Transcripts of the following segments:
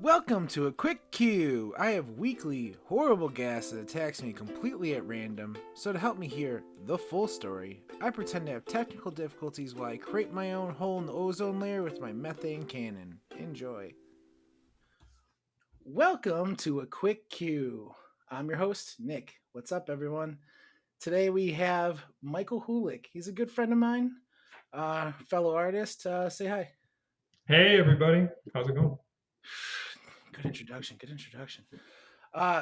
Welcome to a quick cue. I have weekly horrible gas that attacks me completely at random, so to help me hear the full story, I pretend to have technical difficulties while I create my own hole in the ozone layer with my methane cannon. Enjoy. Welcome to a quick cue. I'm your host, Nick. What's up, everyone? Today we have Michael Hulick. He's a good friend of mine, fellow artist. Say hi. Hey everybody, how's it going? Good introduction.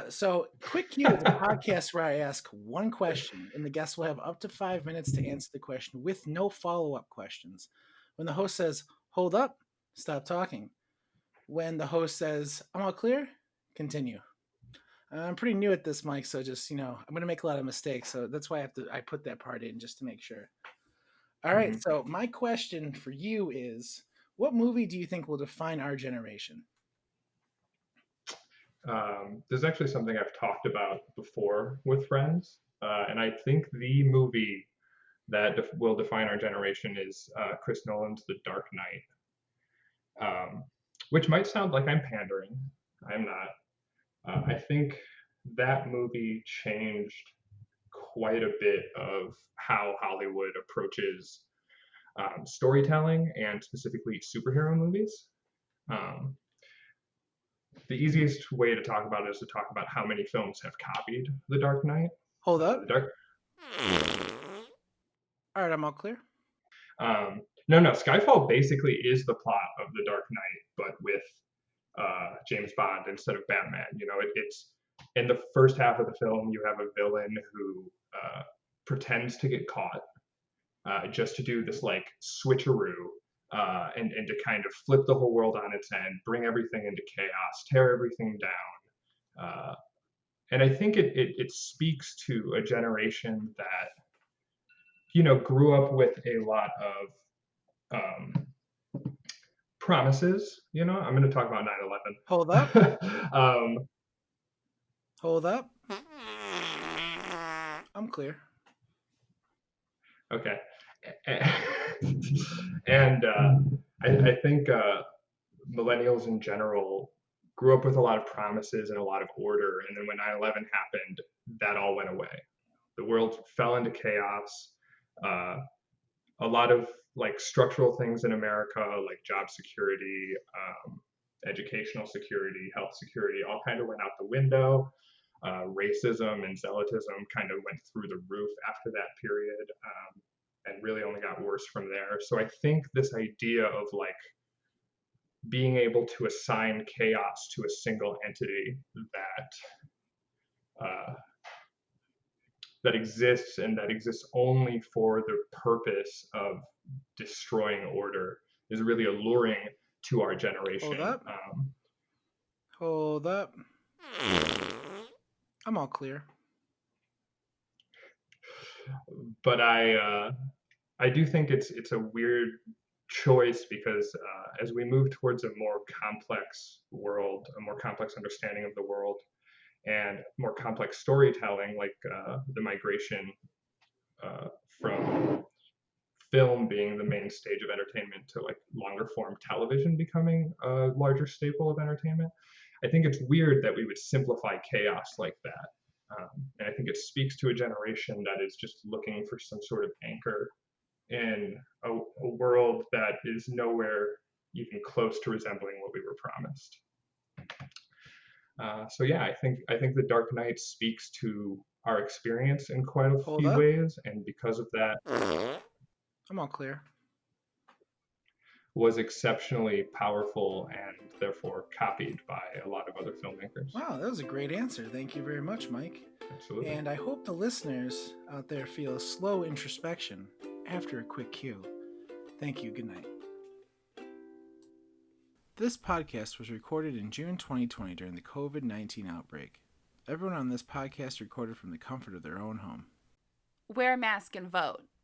So Quick Cue is a podcast where I ask one question, and the guest will have up to 5 minutes to answer the question with no follow-up questions. When the host says, hold up, stop talking. When the host says, I'm all clear, continue. I'm pretty new at this, Mike, so just, I'm going to make a lot of mistakes. So that's why I put that part in just to make sure. All right, so my question for you is, what movie do you think will define our generation? This is actually something I've talked about before with friends, and I think the movie that will define our generation is Chris Nolan's The Dark Knight, which might sound like I'm pandering. I'm not. I think that movie changed quite a bit of how Hollywood approaches storytelling and specifically superhero movies. Um, the easiest way to talk about it is to talk about how many films have copied The Dark Knight. Hold up. The Dark. All right, I'm all clear. No. Skyfall basically is the plot of The Dark Knight, but with James Bond instead of Batman. It's in the first half of the film. You have a villain who pretends to get caught, just to do this like switcheroo. And to kind of flip the whole world on its end, bring everything into chaos, tear everything down. And I think it speaks to a generation that, grew up with a lot of promises. I'm going to talk about 9/11. Hold up. Hold up. I'm clear. Okay. And I think millennials in general grew up with a lot of promises and a lot of order. And then when 9/11 happened, that all went away. The world fell into chaos. A lot of like structural things in America, like job security, educational security, health security, all kind of went out the window. Racism and zealotism kind of went through the roof after that period, and really only got worse from there. So I think this idea of like being able to assign chaos to a single entity that exists and that exists only for the purpose of destroying order is really alluring to our generation. Hold up. I'm all clear. But I do think it's a weird choice because as we move towards a more complex world, a more complex understanding of the world, and more complex storytelling, like the migration from film being the main stage of entertainment to like longer form television becoming a larger staple of entertainment, I think it's weird that we would simplify chaos like that. And I think it speaks to a generation that is just looking for some sort of anchor in a world that is nowhere even close to resembling what we were promised. So yeah, I think The Dark Knight speaks to our experience in quite a few ways, and because of that, I'm all clear. Was exceptionally powerful and therefore copied by a lot of other filmmakers. Wow, that was a great answer. Thank you very much, Mike. Absolutely. And I hope the listeners out there feel a slow introspection after a quick cue. Thank you. Good night. This podcast was recorded in June 2020 during the COVID-19 outbreak. Everyone on this podcast recorded from the comfort of their own home. Wear a mask and vote.